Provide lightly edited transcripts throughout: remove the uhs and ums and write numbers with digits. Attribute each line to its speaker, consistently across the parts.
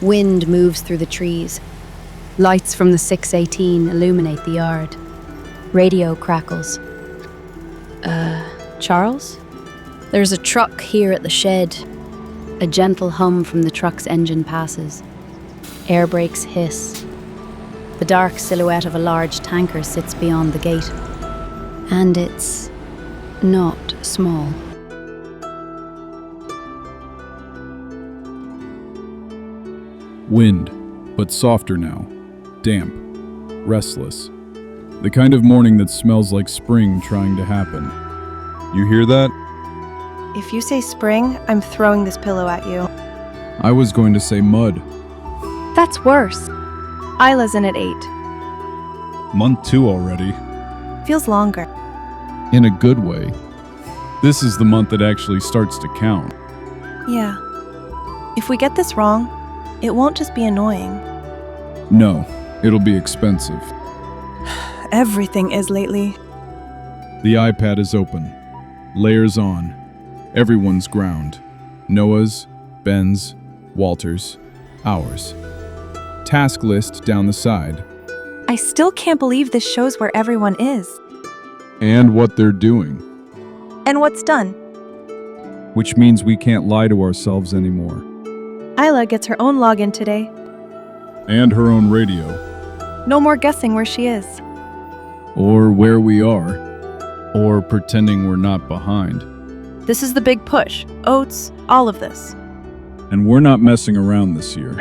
Speaker 1: Wind moves through the trees. Lights from the 618 illuminate the yard. Radio crackles. Charles? There's a truck here at the shed. A gentle hum from the truck's engine passes. Air brakes hiss. The dark silhouette of a large tanker sits beyond the gate. And it's not small.
Speaker 2: Wind, but softer now. Damp. Restless. The kind of morning that smells like spring trying to happen. You hear that?
Speaker 3: If you say spring, I'm throwing this pillow at you.
Speaker 2: I was going to say mud.
Speaker 3: That's worse. Isla's in at 8.
Speaker 2: Month 2 already.
Speaker 3: Feels longer.
Speaker 2: In a good way. This is the month that actually starts to count.
Speaker 3: Yeah. If we get this wrong, it won't just be annoying.
Speaker 2: No, it'll be expensive.
Speaker 3: Everything is lately.
Speaker 2: The iPad is open. Layers on. Everyone's ground. Noah's, Ben's, Walter's, ours. Task list down the side.
Speaker 3: I still can't believe this shows where everyone is.
Speaker 2: And what they're doing.
Speaker 3: And what's done.
Speaker 2: Which means we can't lie to ourselves anymore.
Speaker 3: Isla gets her own login today.
Speaker 2: And her own radio.
Speaker 3: No more guessing where she is.
Speaker 2: Or where we are. Or pretending we're not behind.
Speaker 3: This is the big push. Oats, all of this.
Speaker 2: And we're not messing around this year.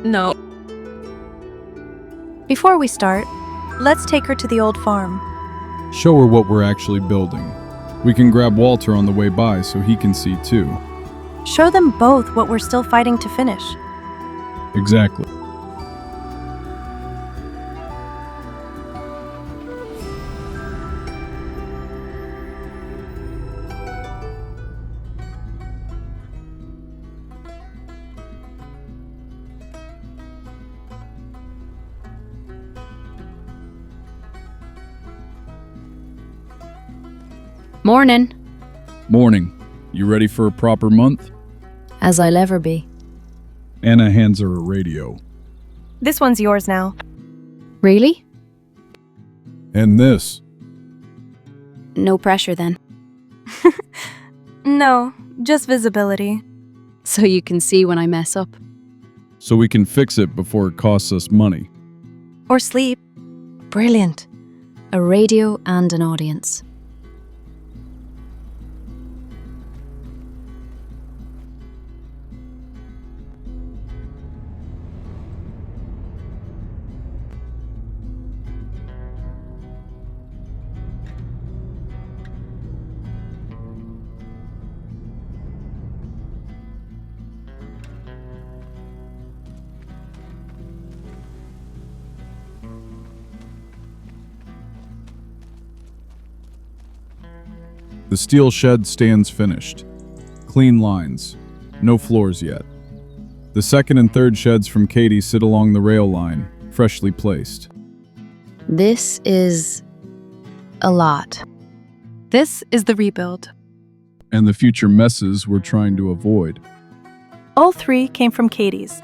Speaker 3: No. Before we start, let's take her to the old farm.
Speaker 2: Show her what we're actually building. We can grab Walter on the way by so he can see too.
Speaker 3: Show them both what we're still fighting to finish.
Speaker 2: Exactly.
Speaker 1: Morning.
Speaker 2: Morning. You ready for a proper month?
Speaker 1: As I'll ever be.
Speaker 2: Anna hands her a radio.
Speaker 3: This one's yours now.
Speaker 1: Really?
Speaker 2: And this.
Speaker 1: No pressure then.
Speaker 3: No, just visibility.
Speaker 1: So you can see when I mess up.
Speaker 2: So we can fix it before it costs us money.
Speaker 3: Or sleep.
Speaker 1: Brilliant. A radio and an audience.
Speaker 2: The steel shed stands finished. Clean lines. No floors yet. The second and third sheds from Katie sit along the rail line, freshly placed.
Speaker 1: This is a lot.
Speaker 3: This is the rebuild.
Speaker 2: And the future messes we're trying to avoid.
Speaker 3: All 3 came from Katie's.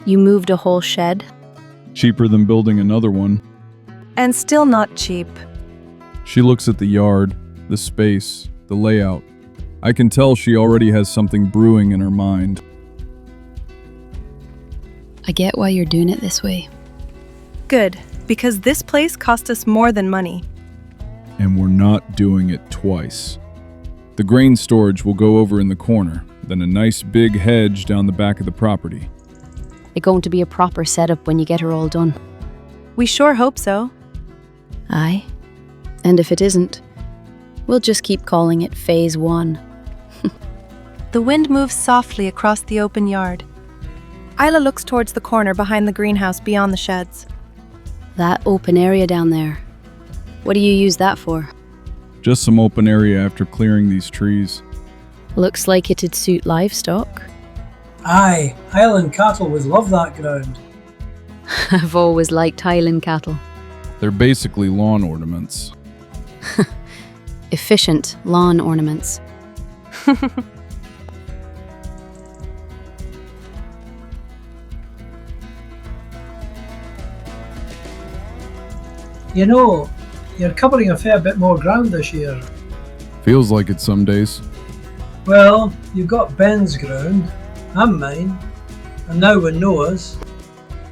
Speaker 1: You moved a whole shed?
Speaker 2: Cheaper than building another one.
Speaker 3: And still not cheap.
Speaker 2: She looks at the yard, the space, the layout. I can tell she already has something brewing in her mind.
Speaker 1: I get why you're doing it this way.
Speaker 3: Good, because this place cost us more than money.
Speaker 2: And we're not doing it twice. The grain storage will go over in the corner, then a nice big hedge down the back of the property.
Speaker 1: It's going to be a proper setup when you get her all done.
Speaker 3: We sure hope so.
Speaker 1: Aye. And if it isn't, we'll just keep calling it Phase 1.
Speaker 3: The wind moves softly across the open yard. Isla looks towards the corner behind the greenhouse beyond the sheds.
Speaker 1: That open area down there. What do you use that for?
Speaker 2: Just some open area after clearing these trees.
Speaker 1: Looks like it'd suit livestock.
Speaker 4: Aye, Highland cattle would love that ground.
Speaker 1: I've always liked Highland cattle.
Speaker 2: They're basically lawn ornaments.
Speaker 1: Efficient lawn ornaments.
Speaker 4: You know, you're covering a fair bit more ground this year.
Speaker 2: Feels like it some days.
Speaker 4: Well, you've got Ben's ground, and mine, and now with Noah's.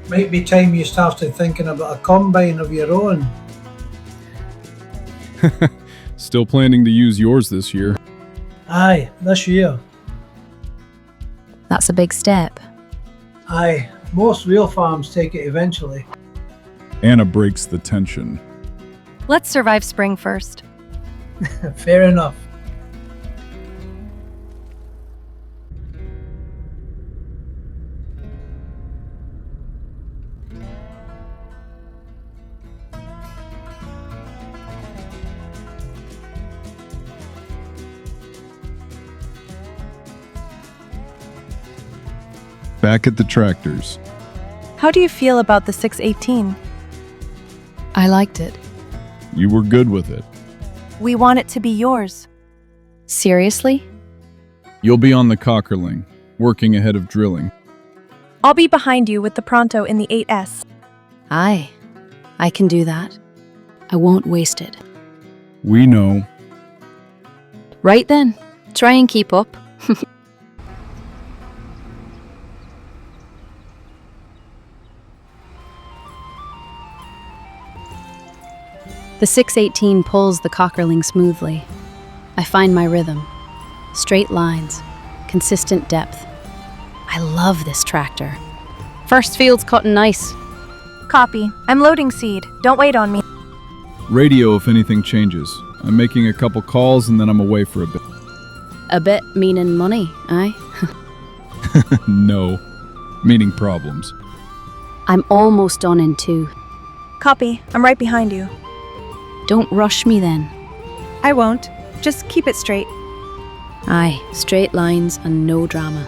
Speaker 4: Might be time you started thinking about a combine of your own.
Speaker 2: Still planning to use yours this year.
Speaker 4: Aye, this year.
Speaker 1: That's a big step.
Speaker 4: Aye, most real farms take it eventually.
Speaker 2: Anna breaks the tension.
Speaker 3: Let's survive spring first.
Speaker 4: Fair enough.
Speaker 2: Back at the tractors.
Speaker 3: How do you feel about the 618?
Speaker 1: I liked it.
Speaker 2: You were good with it.
Speaker 3: We want it to be yours.
Speaker 1: Seriously?
Speaker 2: You'll be on the Cockerling, working ahead of drilling.
Speaker 3: I'll be behind you with the Pronto in the 8S.
Speaker 1: Aye, I can do that. I won't waste it.
Speaker 2: We know.
Speaker 1: Right then, try and keep up. The 618 pulls the Cockerling smoothly. I find my rhythm. Straight lines, consistent depth. I love this tractor. First field's cutting nice.
Speaker 3: Copy. I'm loading seed. Don't wait on me.
Speaker 2: Radio if anything changes. I'm making a couple calls and then I'm away for a bit.
Speaker 1: A bit meaning money, aye?
Speaker 2: No, meaning problems.
Speaker 1: I'm almost done in 2.
Speaker 3: Copy. I'm right behind you.
Speaker 1: Don't rush me then.
Speaker 3: I won't. Just keep it straight.
Speaker 1: Aye, straight lines and no drama.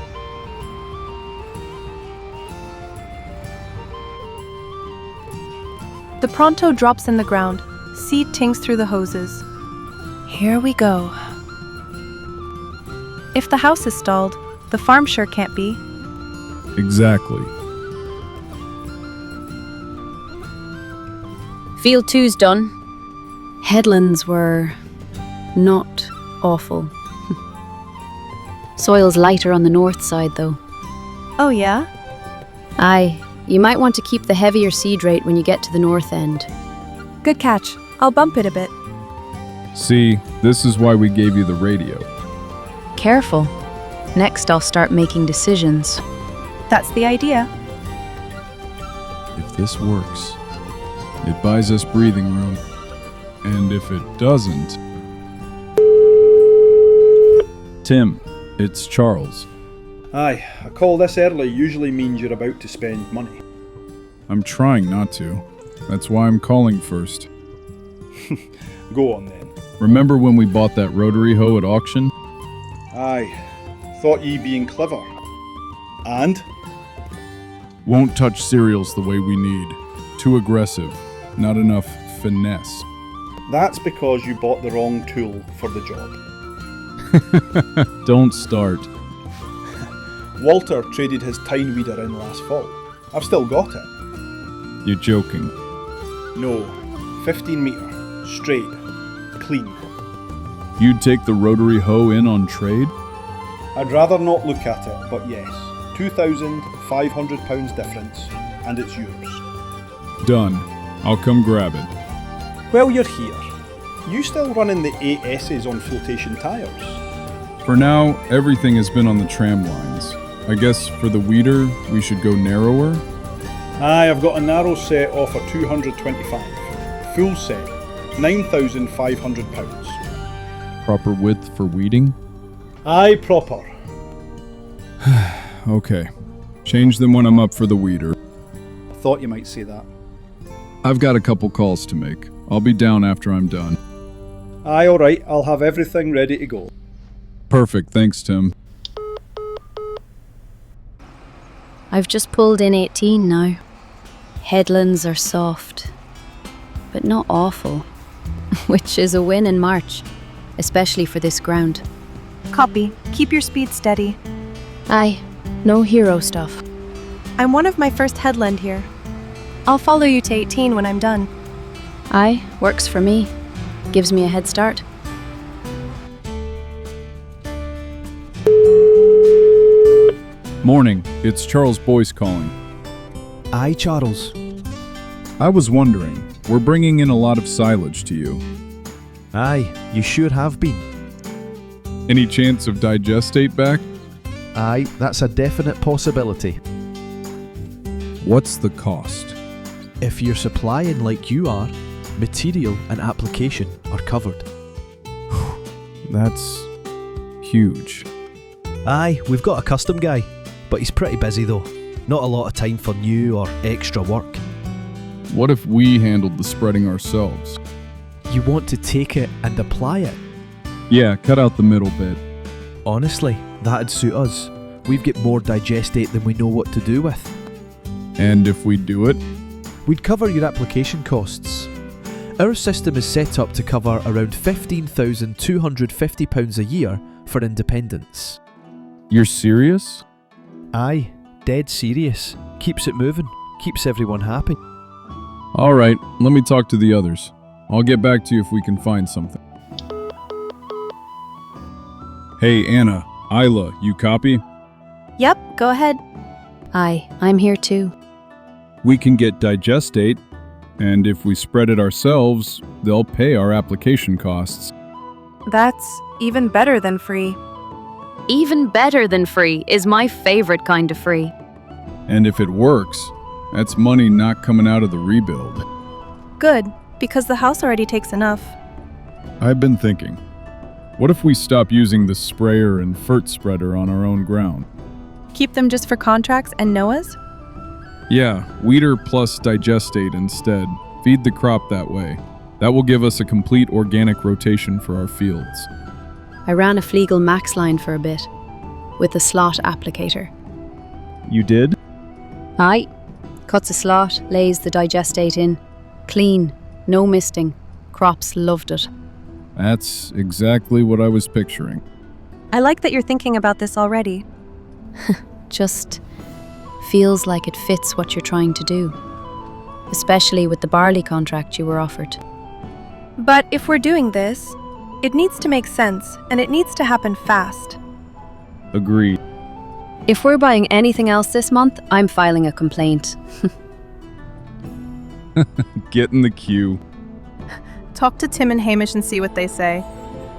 Speaker 3: The Pronto drops in the ground. Seed tings through the hoses. Here we go. If the house is stalled, the farm sure can't be.
Speaker 2: Exactly.
Speaker 1: Field 2's done. Headlands were not awful. Soil's lighter on the north side though.
Speaker 3: Oh yeah?
Speaker 1: Aye, you might want to keep the heavier seed rate when you get to the north end.
Speaker 3: Good catch. I'll bump it a bit.
Speaker 2: See, this is why we gave you the radio.
Speaker 1: Careful. Next I'll start making decisions.
Speaker 3: That's the idea.
Speaker 2: If this works, it buys us breathing room. And if it doesn't... Tim, it's Charles.
Speaker 5: Aye, a call this early usually means you're about to spend money.
Speaker 2: I'm trying not to. That's why I'm calling first.
Speaker 5: Go on then.
Speaker 2: Remember when we bought that rotary hoe at auction?
Speaker 5: Aye, thought ye being clever. And?
Speaker 2: Won't touch cereals the way we need. Too aggressive. Not enough finesse.
Speaker 5: That's because you bought the wrong tool for the job.
Speaker 2: Don't start.
Speaker 5: Walter traded his tine weeder in last fall. I've still got it.
Speaker 2: You're joking.
Speaker 5: No, 15 metre, straight, clean.
Speaker 2: You'd take the rotary hoe in on trade?
Speaker 5: I'd rather not look at it, but yes, £2,500 difference, and it's yours.
Speaker 2: Done. I'll come grab it.
Speaker 5: While you're here, you still running the 8S's on flotation tyres?
Speaker 2: For now, everything has been on the tram lines. I guess for the weeder, we should go narrower?
Speaker 5: Aye, I've got a narrow set off for 225. Full set, £9,500.
Speaker 2: Proper width for weeding?
Speaker 5: Aye, proper.
Speaker 2: Okay. Change them when I'm up for the weeder.
Speaker 5: Thought you might say that.
Speaker 2: I've got a couple calls to make. I'll be down after I'm done.
Speaker 5: Aye, alright, I'll have everything ready to go.
Speaker 2: Perfect, thanks, Tim.
Speaker 1: I've just pulled in 18 now. Headlands are soft, but not awful, which is a win in March, especially for this ground.
Speaker 3: Copy. Keep your speed steady.
Speaker 1: Aye, no hero stuff.
Speaker 3: I'm one of my first headland here. I'll follow you to 18 when I'm done.
Speaker 1: Aye, works for me. Gives me a head start.
Speaker 2: Morning, it's Charles Boyce calling.
Speaker 6: Aye, Charles.
Speaker 2: I was wondering, we're bringing in a lot of silage to you.
Speaker 6: Aye, you sure have been.
Speaker 2: Any chance of digestate back?
Speaker 6: Aye, that's a definite possibility.
Speaker 2: What's the cost?
Speaker 6: If you're supplying like you are, material and application are covered.
Speaker 2: That's huge.
Speaker 6: Aye, we've got a custom guy, but he's pretty busy though. Not a lot of time for new or extra work.
Speaker 2: What if we handled the spreading ourselves?
Speaker 6: You want to take it and apply it?
Speaker 2: Yeah, cut out the middle bit.
Speaker 6: Honestly, that'd suit us. We've got more digestate than we know what to do with.
Speaker 2: And if we do it?
Speaker 6: We'd cover your application costs. Our system is set up to cover around £15,250 a year for independents.
Speaker 2: You're serious?
Speaker 6: Aye, dead serious. Keeps it moving, keeps everyone happy.
Speaker 2: All right, let me talk to the others. I'll get back to you if we can find something. Hey, Anna, Isla, you copy?
Speaker 3: Yep, go ahead.
Speaker 1: Aye, I'm here too.
Speaker 2: We can get digestate, and if we spread it ourselves, they'll pay our application costs.
Speaker 3: That's even better than free.
Speaker 1: Even better than free is my favorite kind of free.
Speaker 2: And if it works, that's money not coming out of the rebuild.
Speaker 3: Good, because the house already takes enough.
Speaker 2: I've been thinking, what if we stop using the sprayer and fert spreader on our own ground?
Speaker 3: Keep them just for contracts and Noah's?
Speaker 2: Yeah, weeder plus digestate instead. Feed the crop that way. That will give us a complete organic rotation for our fields.
Speaker 1: I ran a Fleagle Max line for a bit, with a slot applicator.
Speaker 2: You did?
Speaker 1: Aye. Cuts a slot, lays the digestate in. Clean, no misting. Crops loved it.
Speaker 2: That's exactly what I was picturing.
Speaker 3: I like that you're thinking about this already.
Speaker 1: Just feels like it fits what you're trying to do. Especially with the barley contract you were offered.
Speaker 3: But if we're doing this, it needs to make sense, and it needs to happen fast.
Speaker 2: Agreed.
Speaker 1: If we're buying anything else this month, I'm filing a complaint.
Speaker 2: Get in the queue.
Speaker 3: Talk to Tim and Hamish and see what they say.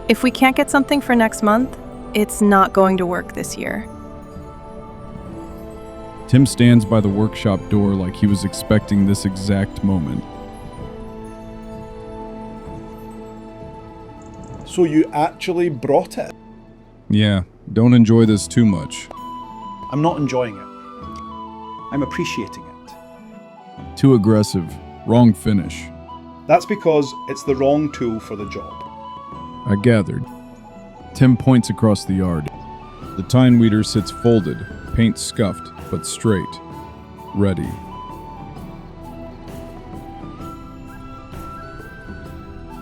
Speaker 3: If we can't get something for next month, it's not going to work this year.
Speaker 2: Tim stands by the workshop door like he was expecting this exact moment.
Speaker 5: So you actually brought it?
Speaker 2: Yeah, don't enjoy this too much.
Speaker 5: I'm not enjoying it. I'm appreciating it.
Speaker 2: Too aggressive. Wrong finish.
Speaker 5: That's because it's the wrong tool for the job.
Speaker 2: I gathered. Tim points across the yard. The tine weeder sits folded, paint scuffed, but straight. Ready.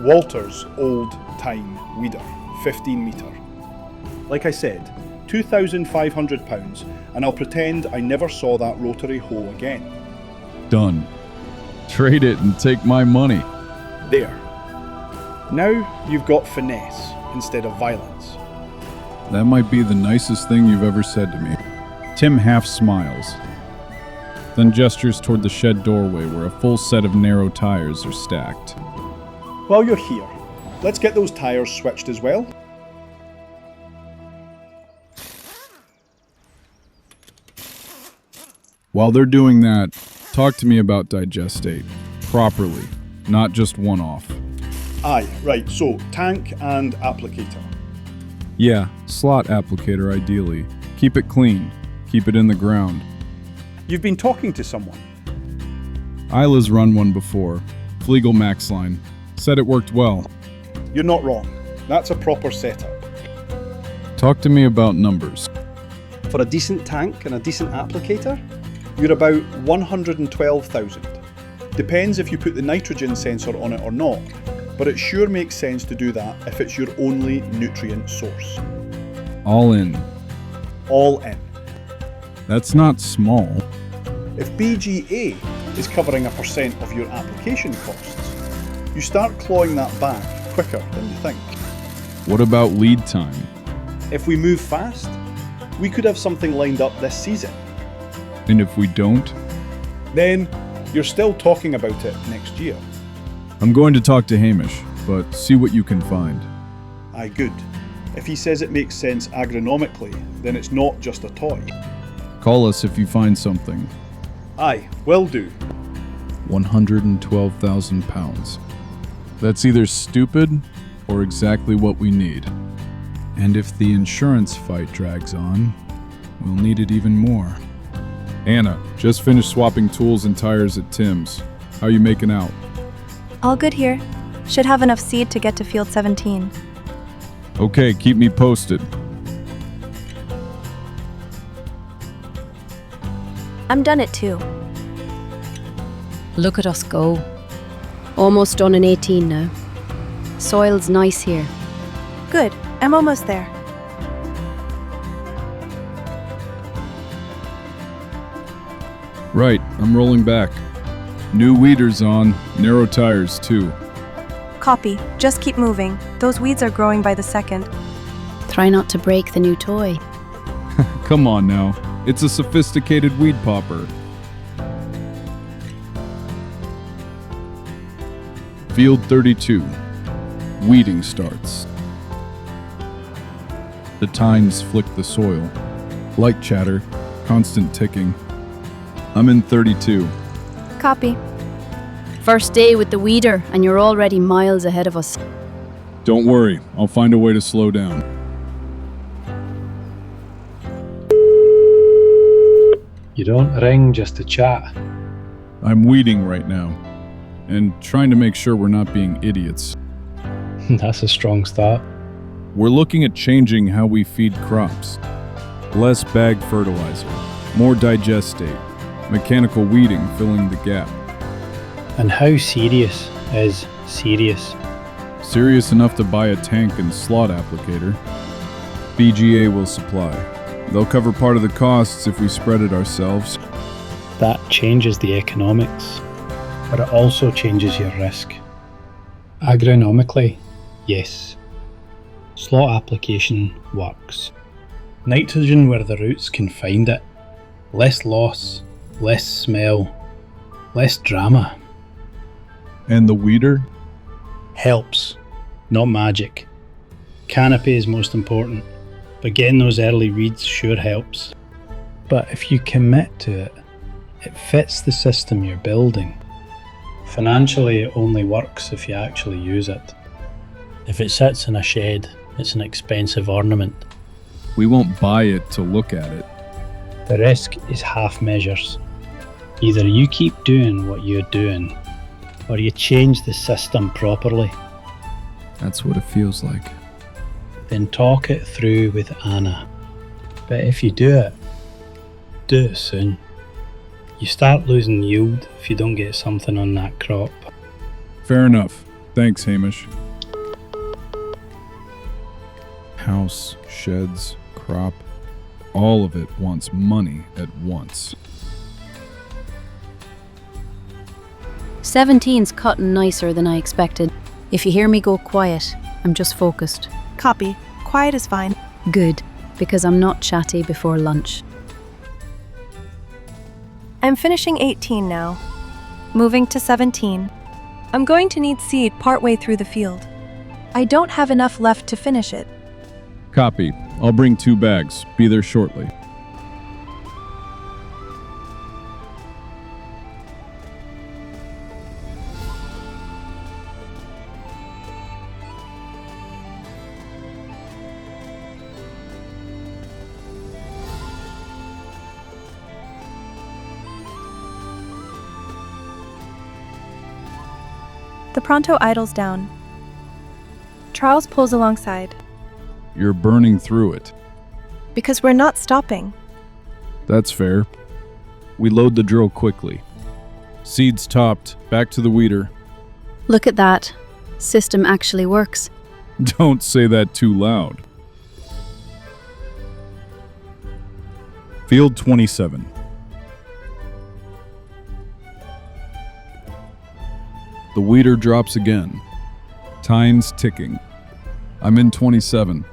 Speaker 5: Walter's old tine weeder, 15 metre. Like I said, £2,500, and I'll pretend I never saw that rotary hoe again.
Speaker 2: Done. Trade it and take my money.
Speaker 5: There. Now you've got finesse instead of violence.
Speaker 2: That might be the nicest thing you've ever said to me. Tim half smiles, then gestures toward the shed doorway where a full set of narrow tires are stacked.
Speaker 5: While you're here, let's get those tyres switched as well.
Speaker 2: While they're doing that, talk to me about digestate. Properly, not just one-off.
Speaker 5: Aye, right, so tank and applicator.
Speaker 2: Yeah, slot applicator ideally. Keep it clean. Keep it in the ground.
Speaker 5: You've been talking to someone.
Speaker 2: Isla's run one before. Fleagle Max line. Said it worked well.
Speaker 5: You're not wrong. That's a proper setup.
Speaker 2: Talk to me about numbers.
Speaker 5: For a decent tank and a decent applicator, you're about 112,000. Depends if you put the nitrogen sensor on it or not, but it sure makes sense to do that if it's your only nutrient source.
Speaker 2: All in.
Speaker 5: All in.
Speaker 2: That's not small.
Speaker 5: If BGA is covering 1% of your application costs, you start clawing that back quicker than you think.
Speaker 2: What about lead time?
Speaker 5: If we move fast, we could have something lined up this season.
Speaker 2: And if we don't?
Speaker 5: Then you're still talking about it next year.
Speaker 2: I'm going to talk to Hamish, but see what you can find.
Speaker 5: Aye, good. If he says it makes sense agronomically, then it's not just a toy.
Speaker 2: Call us if you find something.
Speaker 5: Aye, will do.
Speaker 2: 112,000 pounds. That's either stupid or exactly what we need. And if the insurance fight drags on, we'll need it even more. Anna, just finished swapping tools and tires at Tim's. How you making out?
Speaker 3: All good here. Should have enough seed to get to field 17.
Speaker 2: Okay, keep me posted.
Speaker 3: I'm done at 2.
Speaker 1: Look at us go. Almost done in 18 now. Soil's nice here.
Speaker 3: Good. I'm almost there.
Speaker 2: Right, I'm rolling back. New weeders on, narrow tires too.
Speaker 3: Copy. Just keep moving. Those weeds are growing by the second.
Speaker 1: Try not to break the new toy.
Speaker 2: Come on now, it's a sophisticated weed popper. Field 32. Weeding starts. The tines flick the soil. Light chatter, constant ticking. I'm in 32.
Speaker 3: Copy.
Speaker 1: First day with the weeder, and you're already miles ahead of us.
Speaker 2: Don't worry, I'll find a way to slow down.
Speaker 7: You don't ring just to chat.
Speaker 2: I'm weeding right now, and trying to make sure we're not being idiots.
Speaker 7: That's a strong start.
Speaker 2: We're looking at changing how we feed crops. Less bag fertilizer, more digestate, mechanical weeding filling the gap.
Speaker 7: And how serious is serious?
Speaker 2: Serious enough to buy a tank and slot applicator. BGA will supply. They'll cover part of the costs if we spread it ourselves.
Speaker 7: That changes the economics, but it also changes your risk. Agronomically, yes. Slot application works. Nitrogen where the roots can find it. Less loss, less smell, less drama.
Speaker 2: And the weeder?
Speaker 7: Helps, not magic. Canopy is most important, but getting those early weeds sure helps. But if you commit to it, it fits the system you're building. Financially, it only works if you actually use it. If it sits in a shed, it's an expensive ornament.
Speaker 2: We won't buy it to look at it.
Speaker 7: The risk is half measures. Either you keep doing what you're doing, or you change the system properly.
Speaker 2: That's what it feels like.
Speaker 7: Then talk it through with Anna. But if you do it soon. You start losing yield if you don't get something on that crop.
Speaker 2: Fair enough. Thanks, Hamish. House, sheds, crop, all of it wants money at once.
Speaker 1: 17's cutting nicer than I expected. If you hear me go quiet, I'm just focused.
Speaker 3: Copy. Quiet is fine.
Speaker 1: Good, because I'm not chatty before lunch.
Speaker 3: I'm finishing 18 now. Moving to 17. I'm going to need seed partway through the field. I don't have enough left to finish it.
Speaker 2: Copy. I'll bring 2 bags. Be there shortly.
Speaker 3: The Pronto idles down. Charles pulls alongside.
Speaker 2: You're burning through it.
Speaker 3: Because we're not stopping.
Speaker 2: That's fair. We load the drill quickly. Seeds topped, back to the weeder.
Speaker 1: Look at that. System actually works.
Speaker 2: Don't say that too loud. Field 27. The weeder drops again. Time's ticking. I'm in 27.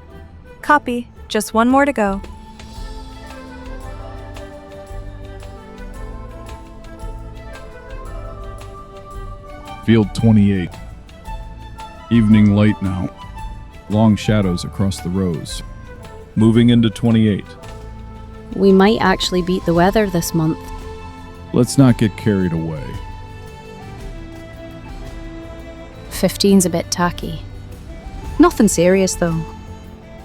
Speaker 3: Copy. Just one more to go.
Speaker 2: Field 28. Evening light now. Long shadows across the rows. Moving into 28.
Speaker 1: We might actually beat the weather this month.
Speaker 2: Let's not get carried away.
Speaker 1: 15's a bit tacky. Nothing serious though.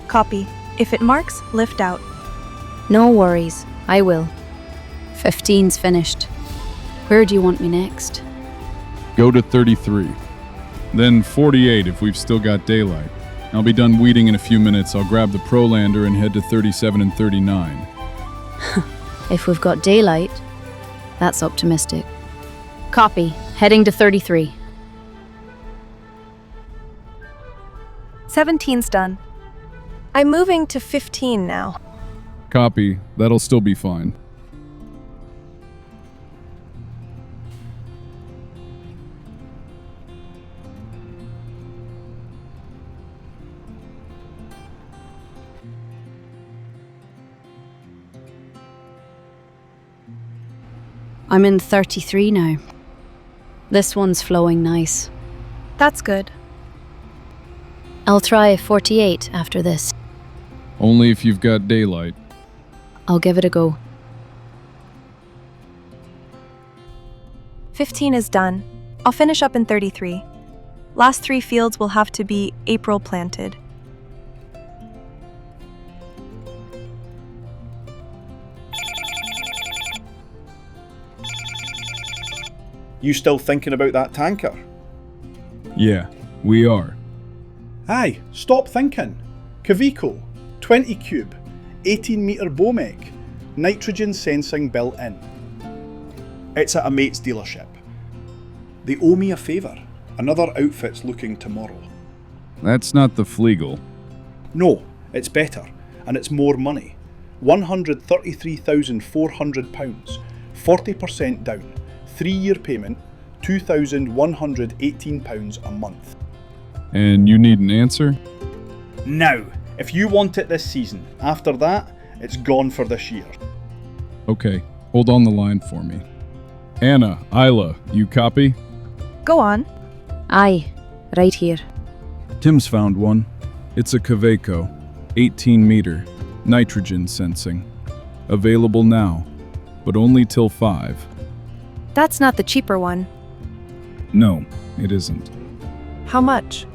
Speaker 3: Copy. If it marks, lift out.
Speaker 1: No worries, I will. 15's finished. Where do you want me next?
Speaker 2: Go to 33. Then 48 if we've still got daylight. I'll be done weeding in a few minutes. I'll grab the Prolander and head to 37 and 39.
Speaker 1: If we've got daylight, that's optimistic. Copy. Heading to 33.
Speaker 3: 17's done. I'm moving to 15 now.
Speaker 2: Copy. That'll still be fine.
Speaker 1: I'm in 33 now. This one's flowing nice.
Speaker 3: That's good.
Speaker 1: I'll try 48 after this.
Speaker 2: Only if you've got daylight.
Speaker 1: I'll give it a go.
Speaker 3: 15 is done. I'll finish up in 33. Last 3 fields will have to be April planted.
Speaker 5: You still thinking about that tanker?
Speaker 2: Yeah, we are.
Speaker 5: Aye, stop thinking. Cavico, 20 cube, 18 metre Bomec, nitrogen sensing built in. It's at a mate's dealership. They owe me a favour. Another outfit's looking tomorrow.
Speaker 2: That's not the Flegel.
Speaker 5: No, it's better, and it's more money. £133,400, 40% down, 3-year payment, £2,118 a month.
Speaker 2: And you need an answer?
Speaker 5: Now, if you want it this season, after that, it's gone for this year.
Speaker 2: Okay, hold on the line for me. Anna, Isla, you copy?
Speaker 3: Go on.
Speaker 1: Aye, right here.
Speaker 2: Tim's found one. It's a Caveco, 18 meter, nitrogen sensing. Available now, but only till 5.
Speaker 3: That's not the cheaper one.
Speaker 2: No, it isn't.
Speaker 3: How much?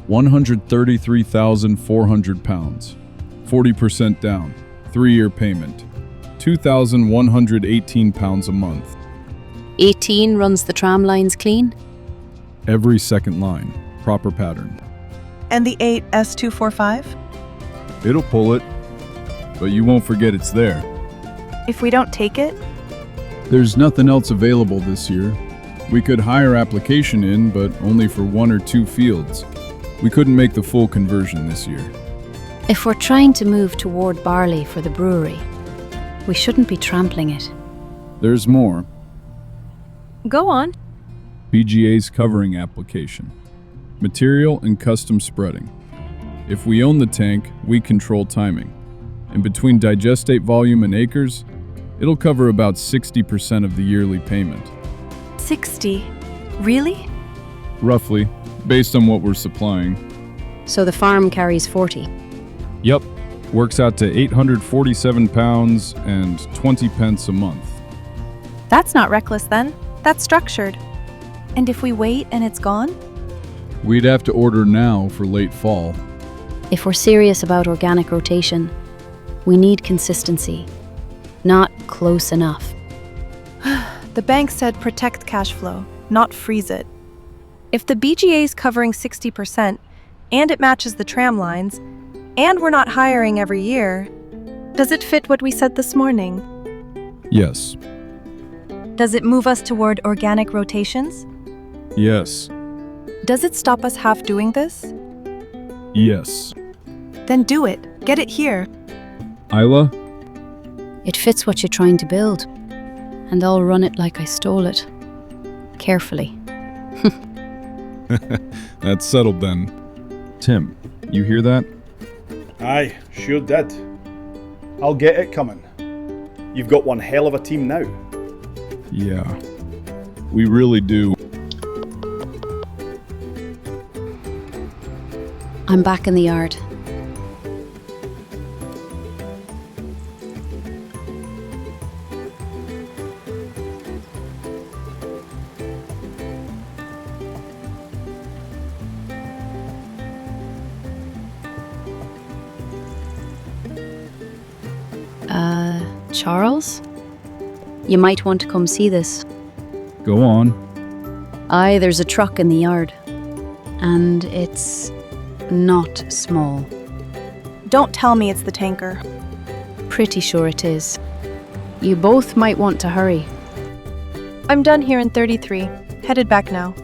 Speaker 2: 133,400 pounds. 40% down. 3-year payment. 2,118 pounds a month.
Speaker 1: 18 runs the tram lines clean?
Speaker 2: Every second line. Proper pattern.
Speaker 3: And the 8 S245?
Speaker 2: It'll pull it, but you won't forget it's there.
Speaker 3: If we don't take it?
Speaker 2: There's nothing else available this year. We could hire application in, but only for 1 or 2 fields. We couldn't make the full conversion this year.
Speaker 1: If we're trying to move toward barley for the brewery, we shouldn't be trampling it.
Speaker 2: There's more.
Speaker 3: Go on.
Speaker 2: PGA's covering application. Material and custom spreading. If we own the tank, we control timing. And between digestate volume and acres, it'll cover about 60% of the yearly payment.
Speaker 3: 60. Really?
Speaker 2: Roughly, based on what we're supplying.
Speaker 1: So the farm carries 40.
Speaker 2: Yup, works out to 847 pounds and 20 pence a month.
Speaker 3: That's not reckless then. That's structured. And if we wait and it's gone?
Speaker 2: We'd have to order now for late fall.
Speaker 1: If we're serious about organic rotation, we need consistency, not close enough.
Speaker 3: The bank said protect cash flow, not freeze it. If the BGA's covering 60% and it matches the tram lines, and we're not hiring every year, does it fit what we said this morning?
Speaker 2: Yes.
Speaker 3: Does it move us toward organic rotations?
Speaker 2: Yes.
Speaker 3: Does it stop us half doing this?
Speaker 2: Yes.
Speaker 3: Then do it. Get it here.
Speaker 2: Isla?
Speaker 1: It fits what you're trying to build, and I'll run it like I stole it. Carefully.
Speaker 2: That's settled then. Tim, you hear that?
Speaker 5: Aye, sure did. I'll get it coming. You've got one hell of a team now.
Speaker 2: Yeah, we really do.
Speaker 1: I'm back in the yard. Charles? You might want to come see this.
Speaker 2: Go on.
Speaker 1: Aye, there's a truck in the yard. And it's not small.
Speaker 3: Don't tell me it's the tanker.
Speaker 1: Pretty sure it is. You both might want to hurry.
Speaker 3: I'm done here in 33. Headed back now.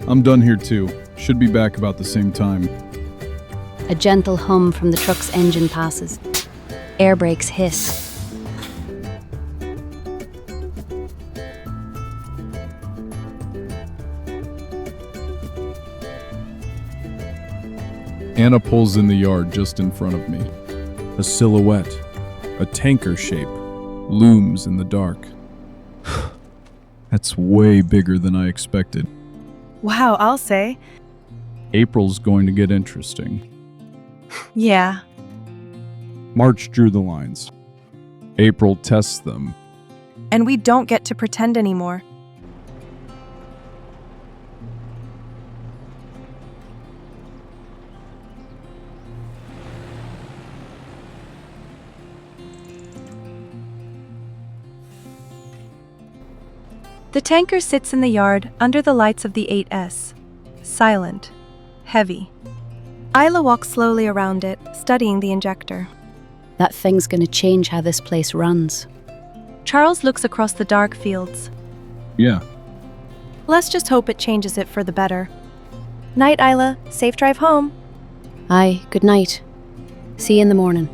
Speaker 2: I'm done here too. Should be back about the same time.
Speaker 1: A gentle hum from the truck's engine passes. Air brakes hiss.
Speaker 2: Anna pulls in the yard just in front of me. A silhouette, a tanker shape, looms in the dark. That's way bigger than I expected.
Speaker 3: Wow, I'll say.
Speaker 2: April's going to get interesting.
Speaker 3: Yeah.
Speaker 2: March drew the lines. April tests them.
Speaker 3: And we don't get to pretend anymore. The tanker sits in the yard under the lights of the 8S. Silent. Heavy. Isla walks slowly around it, studying the injector.
Speaker 1: That thing's gonna change how this place runs.
Speaker 3: Charles looks across the dark fields.
Speaker 2: Yeah,
Speaker 3: Let's just hope it changes it for the better. Night, Isla. Safe drive home.
Speaker 1: Aye, good night. See you in the morning.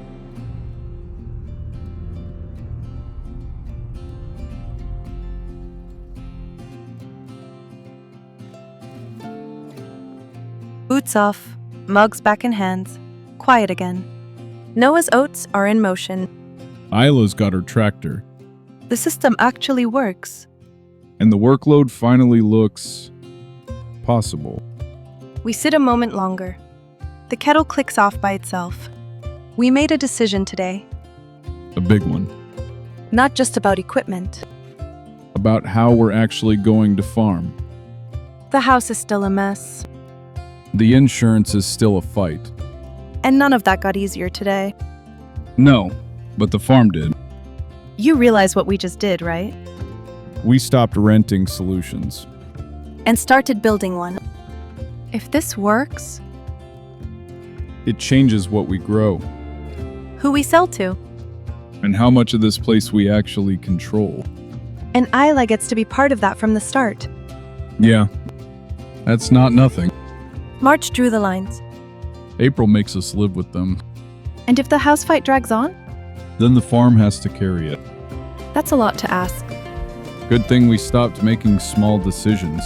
Speaker 3: Boots off, mugs back in hands. Quiet again. Noah's oats are in motion.
Speaker 2: Isla's got her tractor,
Speaker 3: The system actually works.
Speaker 2: and the workload finally looks possible.
Speaker 3: We sit a moment longer. The kettle clicks off by itself. We made a decision today,
Speaker 2: A big one.
Speaker 3: not just about equipment.
Speaker 2: About how we're actually going to farm.
Speaker 3: The house is still a mess,
Speaker 2: The insurance is still a fight.
Speaker 3: and none of that got easier today.
Speaker 2: No, but the farm did.
Speaker 3: You realize what we just did, right?
Speaker 2: We stopped renting solutions.
Speaker 3: And started building one. If this works,
Speaker 2: It changes what we grow
Speaker 3: who we sell to.
Speaker 2: and how much of this place we actually control.
Speaker 3: And Isla gets to be part of that from the start.
Speaker 2: Yeah, that's not nothing.
Speaker 3: March drew the lines.
Speaker 2: April makes us live with them.
Speaker 3: And if the house fight drags on,
Speaker 2: Then the farm has to carry it.
Speaker 3: that's a lot to ask.
Speaker 2: Good thing we stopped making small decisions.